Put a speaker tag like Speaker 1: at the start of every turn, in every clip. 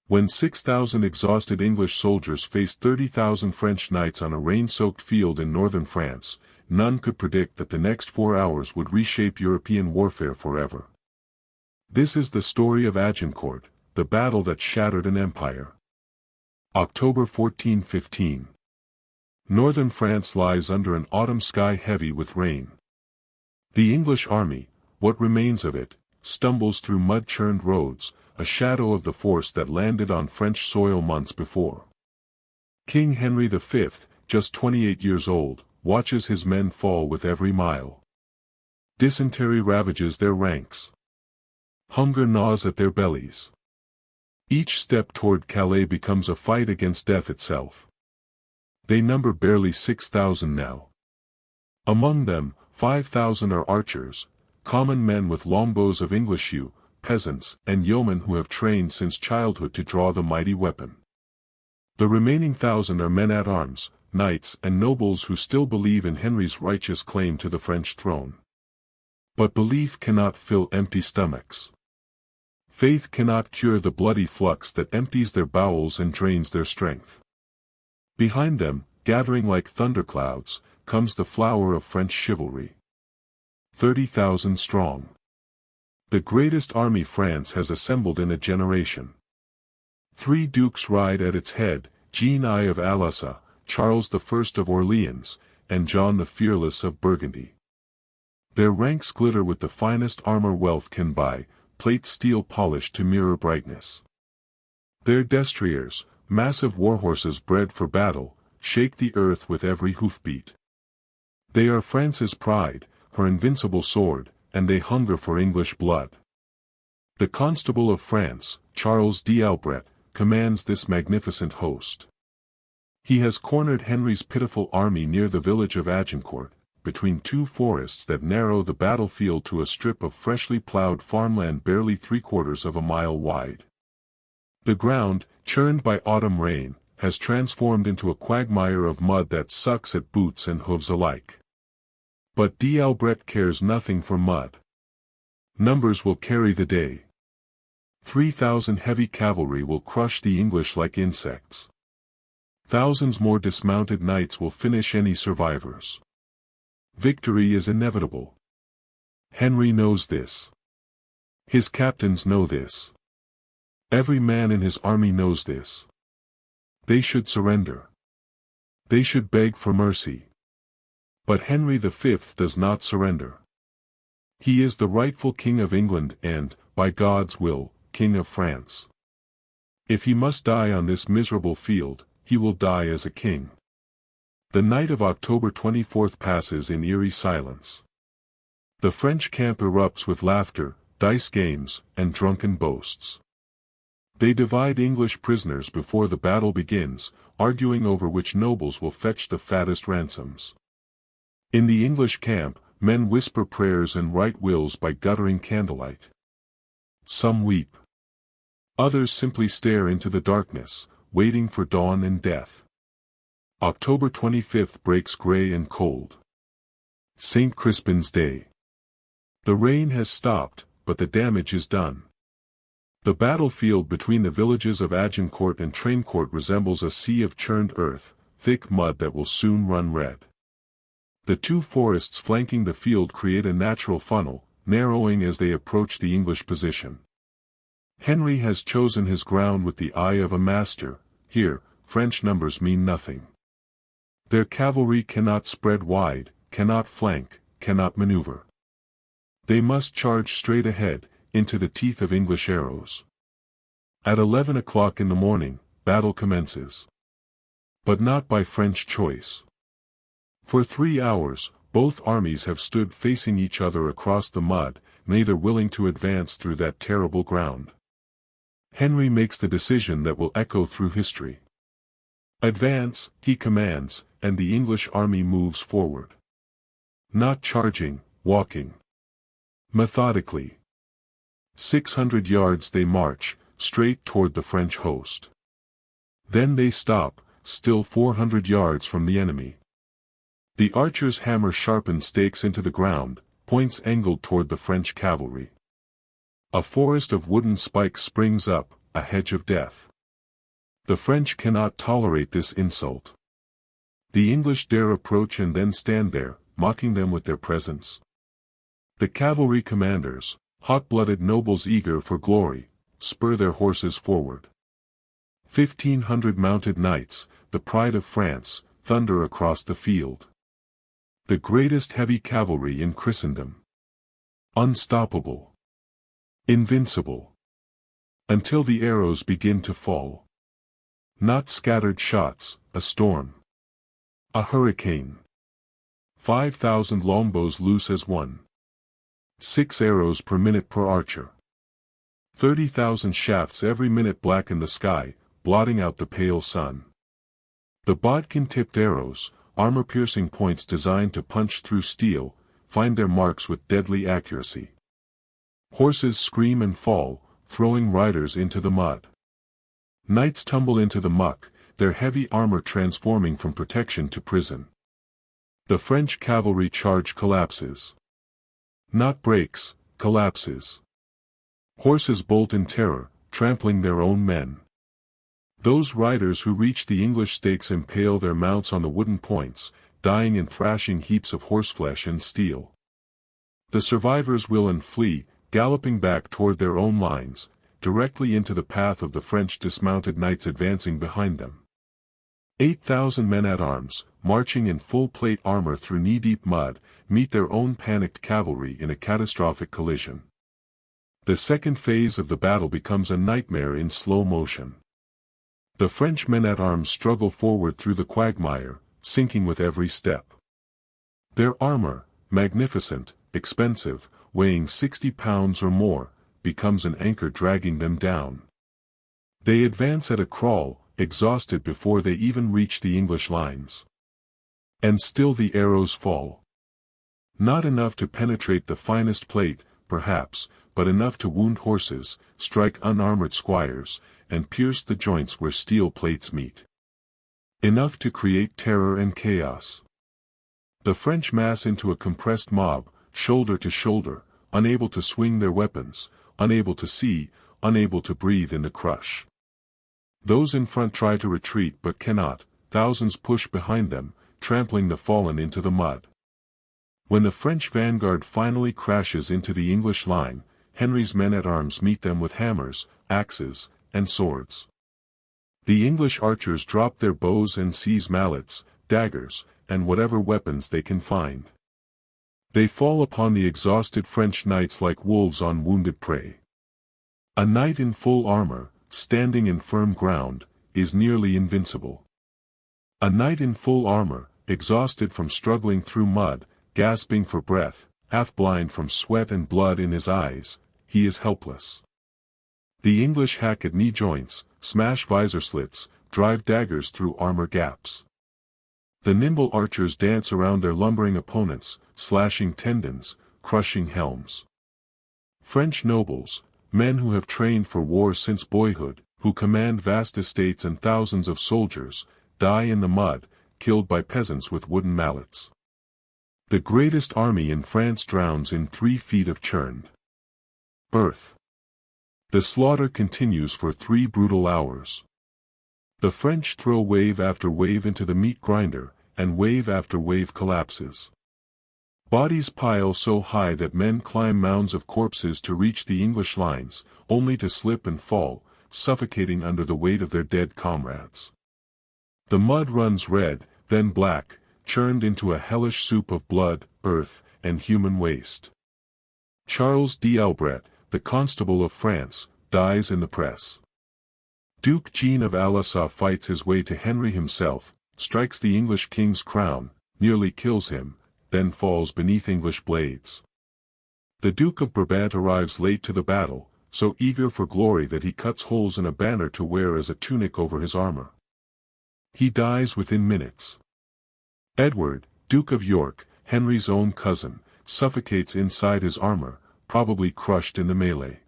Speaker 1: When 6,000 exhausted English soldiers faced 30,000 French knights on a rain-soaked field in northern France, none could predict that the next 4 hours would reshape European warfare forever. This is the story of Agincourt, the battle that shattered an empire. October 1415. Northern France lies under an autumn sky heavy with rain. The English army, what remains of it, stumbles through mud-churned roads, a shadow of the force that landed on French soil months before. King Henry V, just 28 years old, watches his men fall with every mile. Dysentery ravages their ranks. Hunger gnaws at their bellies. Each step toward Calais becomes a fight against death itself. They number barely 6,000 now. Among them, 5,000 are archers, common men with longbows of English hue, peasants and yeomen who have trained since childhood to draw the mighty weapon. The remaining 1,000 are men-at-arms, knights and nobles who still believe in Henry's righteous claim to the French throne. But belief cannot fill empty stomachs. Faith cannot cure the bloody flux that empties their bowels and drains their strength. Behind them, gathering like thunderclouds, comes the flower of French chivalry. 30,000 strong. The greatest army France has assembled in a generation. 3 dukes ride at its head, Jean I of Alençon, Charles I of Orleans, and John the Fearless of Burgundy. Their ranks glitter with the finest armor wealth can buy, plate steel polished to mirror brightness. Their destriers, massive warhorses bred for battle, shake the earth with every hoofbeat. They are France's pride, her invincible sword, and they hunger for English blood. The Constable of France, Charles d'Albret, commands this magnificent host. He has cornered Henry's pitiful army near the village of Agincourt, between 2 forests that narrow the battlefield to a strip of freshly plowed farmland barely 3/4 of a mile wide. The ground, churned by autumn rain, has transformed into a quagmire of mud that sucks at boots and hooves alike. But d'Albret cares nothing for mud. Numbers will carry the day. 3,000 heavy cavalry will crush the English like insects. Thousands more dismounted knights will finish any survivors. Victory is inevitable. Henry knows this. His captains know this. Every man in his army knows this. They should surrender. They should beg for mercy. But Henry V does not surrender. He is the rightful King of England and, by God's will, King of France. If he must die on this miserable field, he will die as a king. The night of October 24 passes in eerie silence. The French camp erupts with laughter, dice games, and drunken boasts. They divide English prisoners before the battle begins, arguing over which nobles will fetch the fattest ransoms. In the English camp, men whisper prayers and write wills by guttering candlelight. Some weep. Others simply stare into the darkness, waiting for dawn and death. October 25 breaks gray and cold. St. Crispin's Day. The rain has stopped, but the damage is done. The battlefield between the villages of Agincourt and Traincourt resembles a sea of churned earth, thick mud that will soon run red. The 2 forests flanking the field create a natural funnel, narrowing as they approach the English position. Henry has chosen his ground with the eye of a master. Here, French numbers mean nothing. Their cavalry cannot spread wide, cannot flank, cannot maneuver. They must charge straight ahead, into the teeth of English arrows. At 11 o'clock in the morning, battle commences. But not by French choice. For 3 hours, both armies have stood facing each other across the mud, neither willing to advance through that terrible ground. Henry makes the decision that will echo through history. Advance, he commands, and the English army moves forward. Not charging, walking. Methodically. 600 yards they march, straight toward the French host. Then they stop, still 400 yards from the enemy. The archers hammer sharpened stakes into the ground, points angled toward the French cavalry. A forest of wooden spikes springs up, a hedge of death. The French cannot tolerate this insult. The English dare approach and then stand there, mocking them with their presence. The cavalry commanders, hot-blooded nobles eager for glory, spur their horses forward. 1,500 mounted knights, the pride of France, thunder across the field. The greatest heavy cavalry in Christendom. Unstoppable. Invincible. Until the arrows begin to fall. Not scattered shots, a storm. A hurricane. 5,000 longbows loose as one. 6 arrows per minute per archer. 30,000 shafts every minute blacken the sky, blotting out the pale sun. The bodkin-tipped arrows, armor-piercing points designed to punch through steel, find their marks with deadly accuracy. Horses scream and fall, throwing riders into the mud. Knights tumble into the muck, their heavy armor transforming from protection to prison. The French cavalry charge collapses. Not breaks, collapses. Horses bolt in terror, trampling their own men. Those riders who reach the English stakes impale their mounts on the wooden points, dying in thrashing heaps of horseflesh and steel. The survivors will and flee, galloping back toward their own lines, directly into the path of the French dismounted knights advancing behind them. 8,000 men-at-arms, marching in full-plate armor through knee-deep mud, meet their own panicked cavalry in a catastrophic collision. The second phase of the battle becomes a nightmare in slow motion. The French men-at-arms struggle forward through the quagmire, sinking with every step. Their armor, magnificent, expensive, weighing 60 pounds or more, becomes an anchor dragging them down. They advance at a crawl, exhausted before they even reach the English lines. And still the arrows fall. Not enough to penetrate the finest plate, perhaps, but enough to wound horses, strike unarmored squires, and pierce the joints where steel plates meet. Enough to create terror and chaos. The French mass into a compressed mob, shoulder to shoulder, unable to swing their weapons, unable to see, unable to breathe in the crush. Those in front try to retreat but cannot, thousands push behind them, trampling the fallen into the mud. When the French vanguard finally crashes into the English line, Henry's men-at-arms meet them with hammers, axes, and swords. The English archers drop their bows and seize mallets, daggers, and whatever weapons they can find. They fall upon the exhausted French knights like wolves on wounded prey. A knight in full armor, standing in firm ground, is nearly invincible. A knight in full armor, exhausted from struggling through mud, gasping for breath, half-blind from sweat and blood in his eyes, he is helpless. The English hack at knee joints, smash visor slits, drive daggers through armor gaps. The nimble archers dance around their lumbering opponents, slashing tendons, crushing helms. French nobles, men who have trained for war since boyhood, who command vast estates and thousands of soldiers, die in the mud, killed by peasants with wooden mallets. The greatest army in France drowns in 3 feet of churned earth. The slaughter continues for 3 brutal hours. The French throw wave after wave into the meat grinder, and wave after wave collapses. Bodies pile so high that men climb mounds of corpses to reach the English lines, only to slip and fall, suffocating under the weight of their dead comrades. The mud runs red, then black, churned into a hellish soup of blood, earth, and human waste. Charles d'Albret, the Constable of France, dies in the press. Duke Jean of Alençon fights his way to Henry himself, strikes the English king's crown, nearly kills him, then falls beneath English blades. The Duke of Brabant arrives late to the battle, so eager for glory that he cuts holes in a banner to wear as a tunic over his armor. He dies within minutes. Edward, Duke of York, Henry's own cousin, suffocates inside his armor, probably crushed in the melee.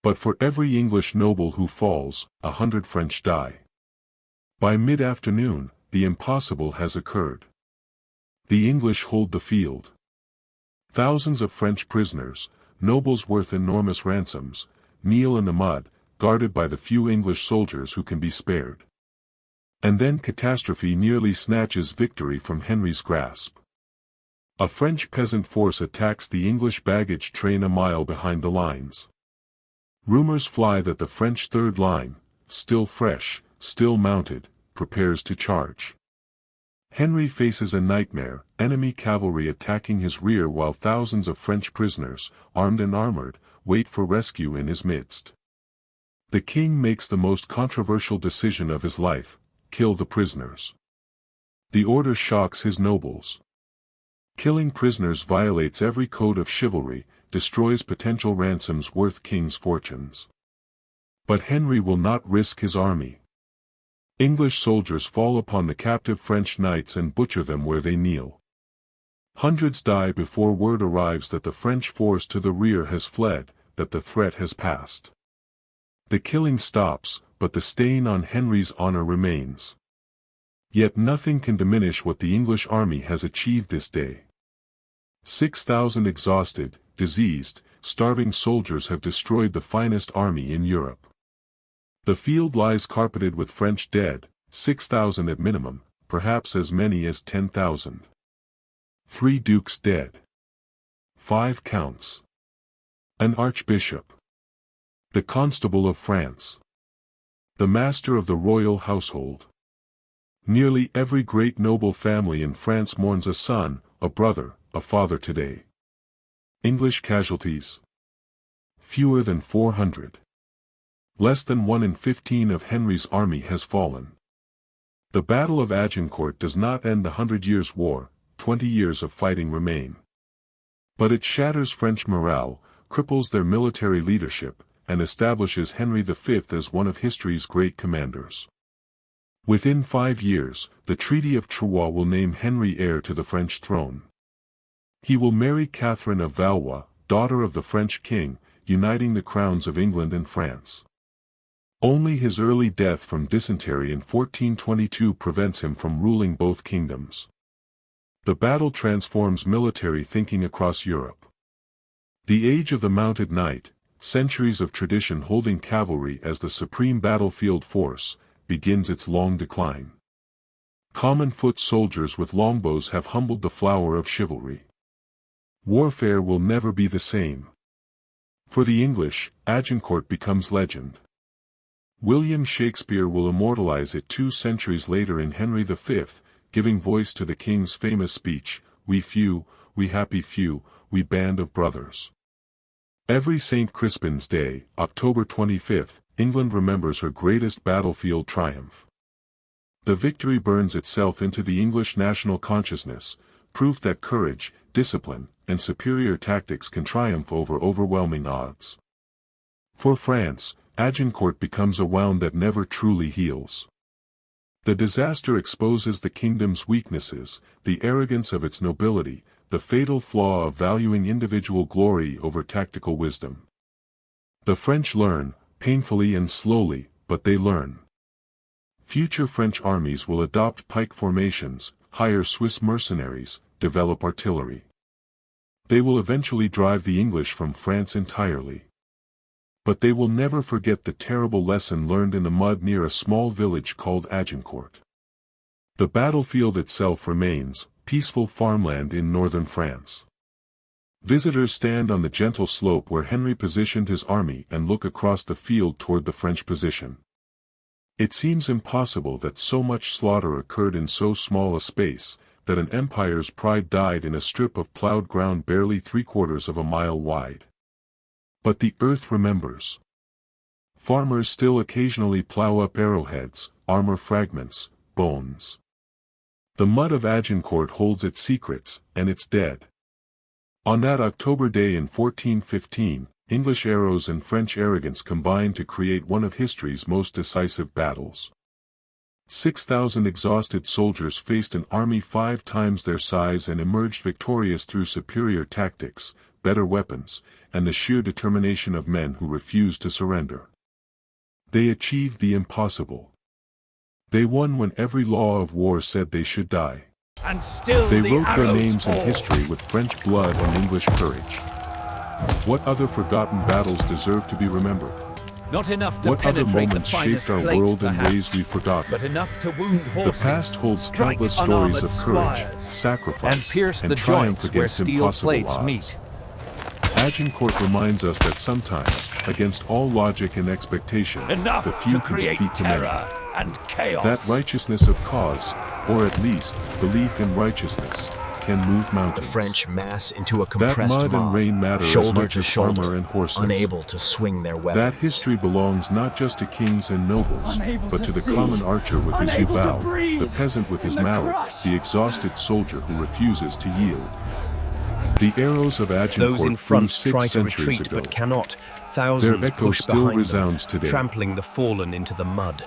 Speaker 1: But for every English noble who falls, 100 French die. By mid-afternoon, the impossible has occurred. The English hold the field. Thousands of French prisoners, nobles worth enormous ransoms, kneel in the mud, guarded by the few English soldiers who can be spared. And then catastrophe nearly snatches victory from Henry's grasp. A French peasant force attacks the English baggage train a mile behind the lines. Rumors fly that the French third line, still fresh, still mounted, prepares to charge. Henry faces a nightmare, enemy cavalry attacking his rear while thousands of French prisoners, armed and armored, wait for rescue in his midst. The king makes the most controversial decision of his life: kill the prisoners. The order shocks his nobles. Killing prisoners violates every code of chivalry, destroys potential ransoms worth king's fortunes. But Henry will not risk his army. English soldiers fall upon the captive French knights and butcher them where they kneel. Hundreds die before word arrives that the French force to the rear has fled, that the threat has passed. The killing stops, but the stain on Henry's honor remains. Yet nothing can diminish what the English army has achieved this day. 6,000 exhausted, diseased, starving soldiers have destroyed the finest army in Europe. The field lies carpeted with French dead, 6,000 at minimum, perhaps as many as 10,000. 3 dukes dead. 5 counts. An archbishop. The Constable of France. The master of the royal household. Nearly every great noble family in France mourns a son, a brother, a father today. English casualties: fewer than 400. Less than 1 in 15 of Henry's army has fallen. The Battle of Agincourt does not end the 100 Years' War, 20 years of fighting remain. But it shatters French morale, cripples their military leadership, and establishes Henry V as one of history's great commanders. Within 5 years, the Treaty of Troyes will name Henry heir to the French throne. He will marry Catherine of Valois, daughter of the French king, uniting the crowns of England and France. Only his early death from dysentery in 1422 prevents him from ruling both kingdoms. The battle transforms military thinking across Europe. The age of the mounted knight, centuries of tradition holding cavalry as the supreme battlefield force, begins its long decline. Common foot soldiers with longbows have humbled the flower of chivalry. Warfare will never be the same. For the English, Agincourt becomes legend. William Shakespeare will immortalize it 2 centuries later in Henry V, giving voice to the king's famous speech, "We few, we happy few, we band of brothers." Every St. Crispin's Day, October 25, England remembers her greatest battlefield triumph. The victory burns itself into the English national consciousness, proof that courage, discipline, and superior tactics can triumph over overwhelming odds. For France, Agincourt becomes a wound that never truly heals. The disaster exposes the kingdom's weaknesses, the arrogance of its nobility, the fatal flaw of valuing individual glory over tactical wisdom. The French learn, painfully and slowly, but they learn. Future French armies will adopt pike formations, hire Swiss mercenaries, develop artillery. They will eventually drive the English from France entirely. But they will never forget the terrible lesson learned in the mud near a small village called Agincourt. The battlefield itself remains, peaceful farmland in northern France. Visitors stand on the gentle slope where Henry positioned his army and look across the field toward the French position. It seems impossible that so much slaughter occurred in so small a space, that an empire's pride died in a strip of plowed ground barely 3/4 of a mile wide. But the earth remembers. Farmers still occasionally plow up arrowheads, armor fragments, bones. The mud of Agincourt holds its secrets, and its dead. On that October day in 1415, English arrows and French arrogance combined to create one of history's most decisive battles. 6,000 exhausted soldiers faced an army 5 times their size and emerged victorious through superior tactics, better weapons, and the sheer determination of men who refused to surrender. They achieved the impossible. They won when every law of war said they should die.
Speaker 2: And still
Speaker 1: they wrote their names
Speaker 2: fall.
Speaker 1: in history with French blood and English courage. What other forgotten battles deserve to be remembered?
Speaker 2: Not enough to
Speaker 1: What other
Speaker 2: penetrate the
Speaker 1: moments shaped
Speaker 2: finest
Speaker 1: our
Speaker 2: plate,
Speaker 1: world in
Speaker 2: perhaps,
Speaker 1: ways we've forgotten?
Speaker 2: but enough to wound
Speaker 1: The
Speaker 2: horses,
Speaker 1: past holds
Speaker 2: strike
Speaker 1: countless stories of
Speaker 2: unarmored
Speaker 1: courage,
Speaker 2: squires,
Speaker 1: sacrifice,
Speaker 2: and pierce the
Speaker 1: triumph
Speaker 2: joints where
Speaker 1: against
Speaker 2: steel
Speaker 1: impossible
Speaker 2: plates
Speaker 1: odds.
Speaker 2: meet.
Speaker 1: Agincourt reminds us that sometimes, against all logic and expectation,
Speaker 2: Enough
Speaker 1: the few
Speaker 2: to
Speaker 1: can
Speaker 2: create
Speaker 1: defeat the many.
Speaker 2: terror and chaos.
Speaker 1: That righteousness of cause, or at least belief in righteousness, can move mountains.
Speaker 3: The French mass into a
Speaker 1: That
Speaker 3: compressed
Speaker 1: mud and
Speaker 3: mob,
Speaker 1: rain matter as
Speaker 3: shoulder
Speaker 1: much
Speaker 3: to
Speaker 1: as
Speaker 3: shoulder,
Speaker 1: armor and horses.
Speaker 3: unable to swing their weapons.
Speaker 1: That history belongs not just to kings and nobles, but to the
Speaker 4: see,
Speaker 1: common archer with his
Speaker 4: unable to
Speaker 1: bow,
Speaker 4: breathe
Speaker 1: the peasant with his
Speaker 4: in the
Speaker 1: mallet,
Speaker 4: crush.
Speaker 1: the exhausted soldier who refuses to yield. The arrows of
Speaker 5: Those
Speaker 1: Agincourt
Speaker 5: in
Speaker 1: flew
Speaker 5: front
Speaker 1: 6
Speaker 5: try to
Speaker 1: centuries
Speaker 5: retreat
Speaker 1: ago.
Speaker 5: but cannot.
Speaker 1: Their
Speaker 5: Thousands
Speaker 1: echo
Speaker 5: push
Speaker 1: still
Speaker 5: behind
Speaker 1: resounds
Speaker 5: them,
Speaker 1: today.
Speaker 5: trampling the fallen into the mud.